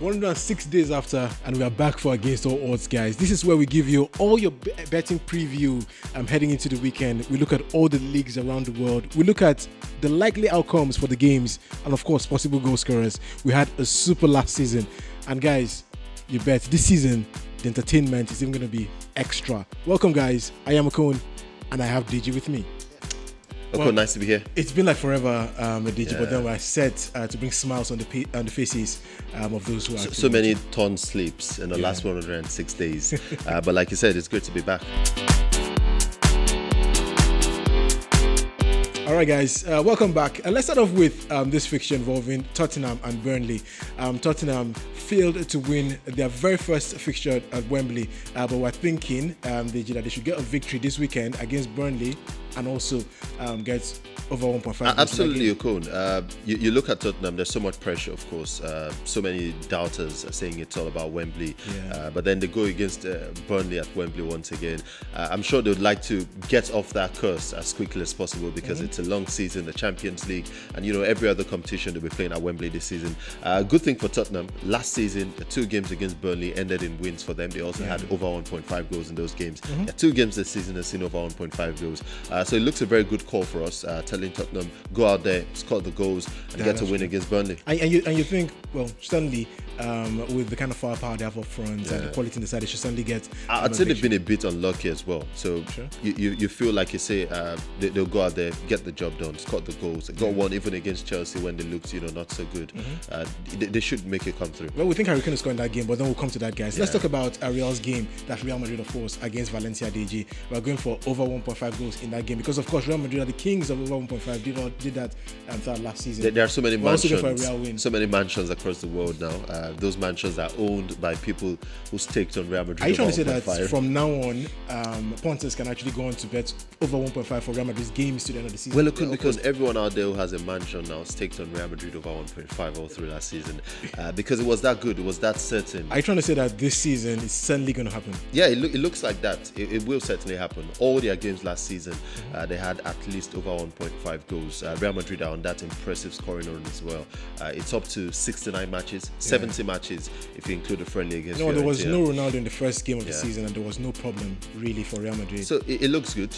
106 days after, and we are back for Against All Odds, guys. This is where we give you all your betting preview heading into the weekend. We look at all the leagues around the world. We look at the likely outcomes for the games and, of course, possible goal scorers. We had a super last season. And, guys, you bet this season, the entertainment is even going to be extra. Welcome, guys. I am Akon, and I have DJ with me. Well, nice to be here. It's been like forever, DJ, but then we're set to bring smiles on the faces of those who are so many torn sleeps in the last 106 days. But like you said, it's good to be back. All right, guys, welcome back. Let's start off with this fixture involving Tottenham and Burnley. Tottenham failed to win their very first fixture at Wembley, but we're thinking that they should get a victory this weekend against Burnley and also get over 1.5. Absolutely, Okon. You look at Tottenham, there's so much pressure, of course. So many doubters are saying it's all about Wembley. But then they go against Burnley at Wembley once again. I'm sure they would like to get off that curse as quickly as possible because it's a long season, the Champions League, and every other competition they'll be playing at Wembley this season. Good thing for Tottenham, last season, the 2 games against Burnley ended in wins for them. They also had over 1.5 goals in those games. 2 games this season have seen over 1.5 goals. So it looks a very good call for us, telling Tottenham, go out there, score the goals, and get a win against Burnley. And you think, well, certainly with the kind of firepower they have up front and the quality in the side, they should certainly get. I'd say they've been a bit unlucky as well. So you feel like you say they'll go out there, get the job done, score the goals. They got one even against Chelsea when they looked, not so good. They should make it come through. Well, we think Harry Kane will score in that game, but then we'll come to that, guys. Let's talk about Real's game. That's Real Madrid, of course, against Valencia DG. We're going for over 1.5 goals in that game because, of course, Real Madrid are the kings of over 1.5. Did that throughout last season. There are so many mansions across the world now. Those mansions are owned by people who staked on Real Madrid. Are you trying to say that from now on, punters can actually go on to bet over 1.5 for Real Madrid's games to the end of the season? Well, it could, because everyone out there who has a mansion now staked on Real Madrid over 1.5 all through last season because it was that good, it was that certain. Are you trying to say that this season is certainly going to happen? Yeah, it looks like that. It will certainly happen. All their games last season, they had at least over 1.5 goals. Real Madrid are on that impressive scoring run as well. It's up to 69 matches, 70 matches if you include the friendly against Fiorentina. There was no Ronaldo in the first game of the season, and there was no problem really for Real Madrid. So it looks good.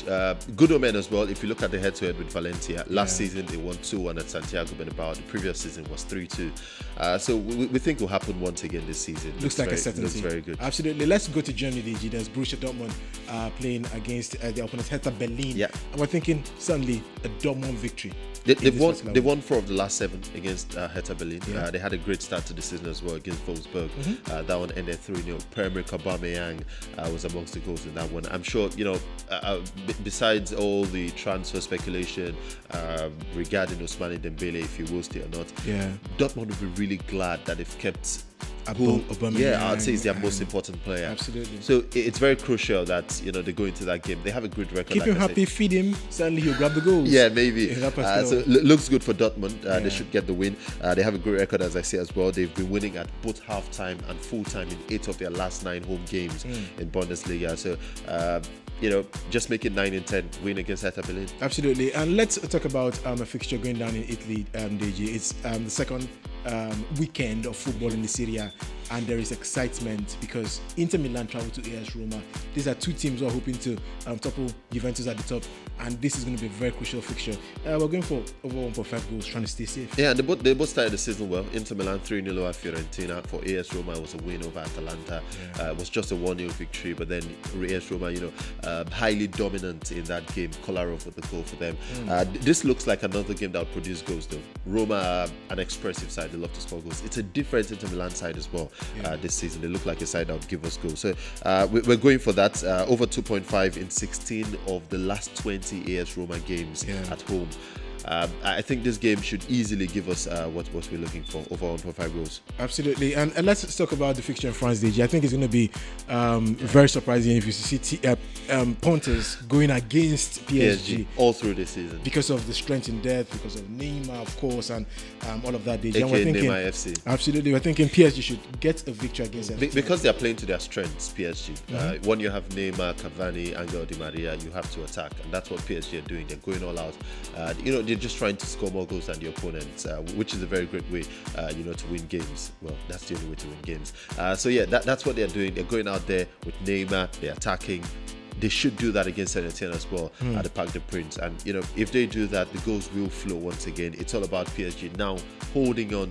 Good omen as well. If you look at the head-to-head with Valencia, last season they won 2-1 at Santiago Bernabeu. The previous season was 3-2. So we think will happen once again this season. Looks like a certainty. Looks very good. Absolutely. Let's go to Germany, DG. There's Borussia Dortmund playing against their opponent Hertha Berlin. And we're thinking certainly a Dortmund victory. They've won 4 of the last 7 against Hertha Berlin. They had a great start to the season as well against Wolfsburg. That one ended 3-0. Pierre-Emerick Aubameyang was amongst the goals in that one. I'm sure, besides all the transfer speculation regarding Ousmane Dembele, if he will stay or not, Dortmund will be really glad that they've kept I'd say he's their most important player. Absolutely. So it's very crucial that they go into that game. They have a good record. Keep him happy, feed him. Certainly, he'll grab the goals. Yeah, maybe. So looks good for Dortmund. They should get the win. They have a great record, as I say as well. They've been winning at both half-time and full-time in 8 of their last 9 home games in Bundesliga. So just make it 9 and 10 win against Hertha Berlin. Absolutely. And let's talk about a fixture going down in Italy, DG. It's the second weekend of football in the Serie A, and there is excitement because Inter Milan travel to AS Roma. These are 2 teams who are hoping to topple Juventus at the top, and this is going to be a very crucial fixture. We're going for over 1.5 goals, trying to stay safe. Yeah, and they both started the season well. Inter Milan 3-0 at Fiorentina. For AS Roma, it was a win over Atalanta. It was just a 1-0 victory, but then AS Roma, highly dominant in that game. Kolarov with the goal for them. This looks like another game that will produce goals, though. Roma, an expressive side. They love to score goals. It's a different Inter Milan side as well this season. They look like a side that would give us goals. So we're going for that. Over 2.5 in 16 of the last 20 AS Roma games at home. I think this game should easily give us what we're looking for, over 1.5 goals. Absolutely. And let's talk about the fixture in France, DG. I think it's going to be very surprising if you see punters going against PSG all through this season because of the strength in depth, because of Neymar, of course, and all of that, DG. And we're thinking, Neymar FC. Absolutely. We're thinking PSG should get a victory against them. Because they're playing to their strengths, PSG. When you have Neymar, Cavani, Angel Di Maria, you have to attack. And that's what PSG are doing. They're going all out. they're just trying to score more goals than the opponents, which is a very great way, to win games. Well, that's the only way to win games. So yeah, that's what they're doing. They're going out there with Neymar. They're attacking. They should do that against Saint Etienne as well at the Parc des Princes. And if they do that, the goals will flow once again. It's all about PSG now holding on,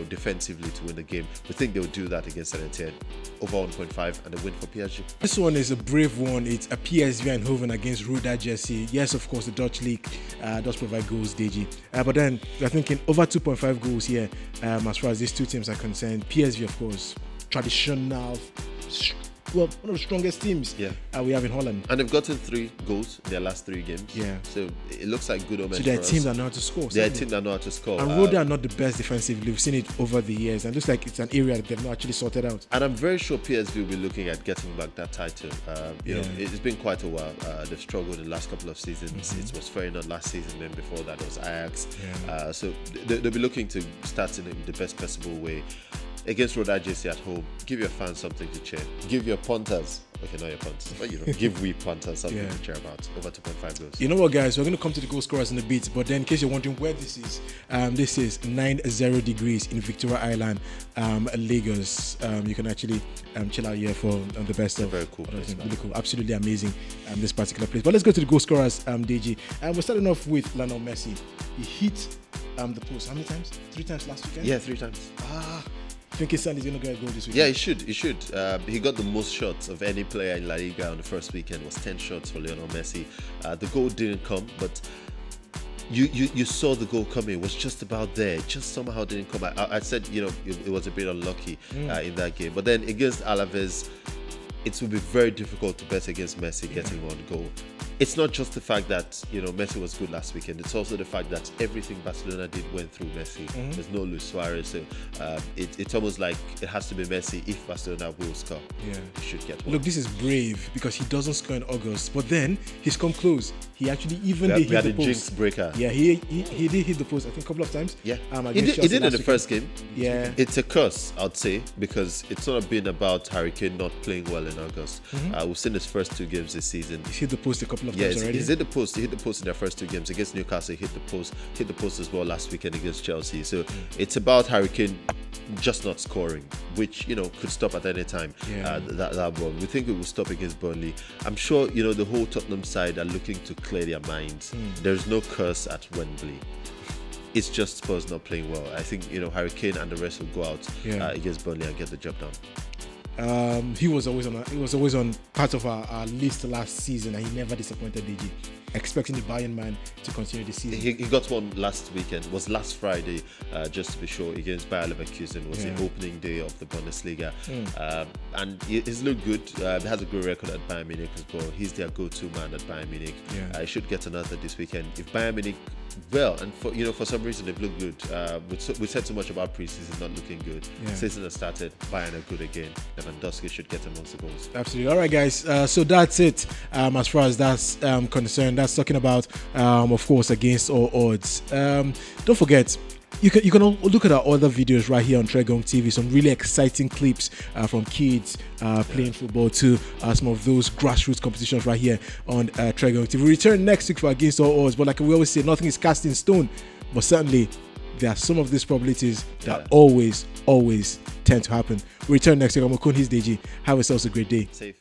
defensively to win the game. We think they'll do that against Saint Etienne, over 1.5, and a win for PSG. This one is a brave one. It's a PSV Eindhoven against Roda JC. Yes, of course, the Dutch league does provide goals, DG. But then we're thinking over 2.5 goals here as far as these two teams are concerned. PSV, of course, traditional. Well, one of the strongest teams we have in Holland. And they've gotten 3 goals in their last 3 games. Yeah. So it looks like good omens. So they're a team that know how to score. They're a team that know how to score. And Roda are not the best defensively. We've seen it over the years. And it looks like it's an area that they've not actually sorted out. And I'm very sure PSV will be looking at getting back that title. It's been quite a while. They've struggled in the last couple of seasons. It was Feyenoord last season. Then before that, it was Ajax. So they'll be looking to start in the best possible way. Against Roda JC at home, give your fans something to cheer. Give your punters, okay, not your punters, but give we punters something to cheer about. Over 2.5 goals. You know what, guys? We're going to come to the goal scorers in a bit, but then in case you're wondering where this is 90 degrees in Victoria Island, Lagos. You can actually chill out here for the best of. Very cool place, really cool, absolutely amazing. This particular place. But let's go to the goal scorers, DG. We're starting off with Lionel Messi. He hit the post how many times? 3 times last weekend. Yeah, 3 times. I think his son is going to get a goal this weekend. Yeah, he should. He got the most shots of any player in La Liga on the first weekend. It was 10 shots for Lionel Messi. The goal didn't come, but you saw the goal coming. It was just about there. It just somehow didn't come. I said, it was a bit unlucky in that game. But then against Alaves, it will be very difficult to bet against Messi getting 1 goal. It's not just the fact that Messi was good last weekend. It's also the fact that everything Barcelona did went through Messi. There's no Luis Suarez, so it's almost like it has to be Messi if Barcelona will score. Yeah, he should get 1. Look, this is brave because he doesn't score in August, but then he's come close. He actually even did hit the post. Jinx breaker. Yeah, he did hit the post. I think a couple of times. Yeah, he did in the first game. Yeah, it's a curse, I'd say, because it's not been about Harry Kane not playing well in August. We've seen his first 2 games this season. He hit the post a couple of times already. He's hit the post. He hit the post in their first 2 games against Newcastle. He hit the post as well last weekend against Chelsea. So it's about Harry Kane just not scoring, which could stop at any time. That ball. We think it will stop against Burnley. I'm sure the whole Tottenham side are looking to clear their minds. There's no curse at Wembley. It's just Spurs not playing well. I think Harry Kane and the rest will go out against Burnley and get the job done. He was always on part of our list last season, and he never disappointed, DG. Expecting the Bayern man to continue the season. He got 1 last weekend. It was last Friday, just to be sure, against Bayer Leverkusen. It was the opening day of the Bundesliga. And he's looked good. He has a good record at Bayern Munich as well. He's their go-to man at Bayern Munich. He should get another this weekend. If Bayern Munich, and for some reason they've looked good. We said so much about preseason not looking good. Season has started. Bayern are good again. Lewandowski should get amongst the goals. Absolutely. All right, guys. So that's it as far as that's concerned. That's talking about, of course, against all odds. Don't forget, you can look at our other videos right here on Tregong TV. Some really exciting clips from kids playing football to some of those grassroots competitions right here on Tregong TV. We return next week for Against All Odds, but like we always say, nothing is cast in stone. But certainly, there are some of these probabilities that always tend to happen. We return next week. I'm Okun, his DG. Have yourselves a great day. Safe.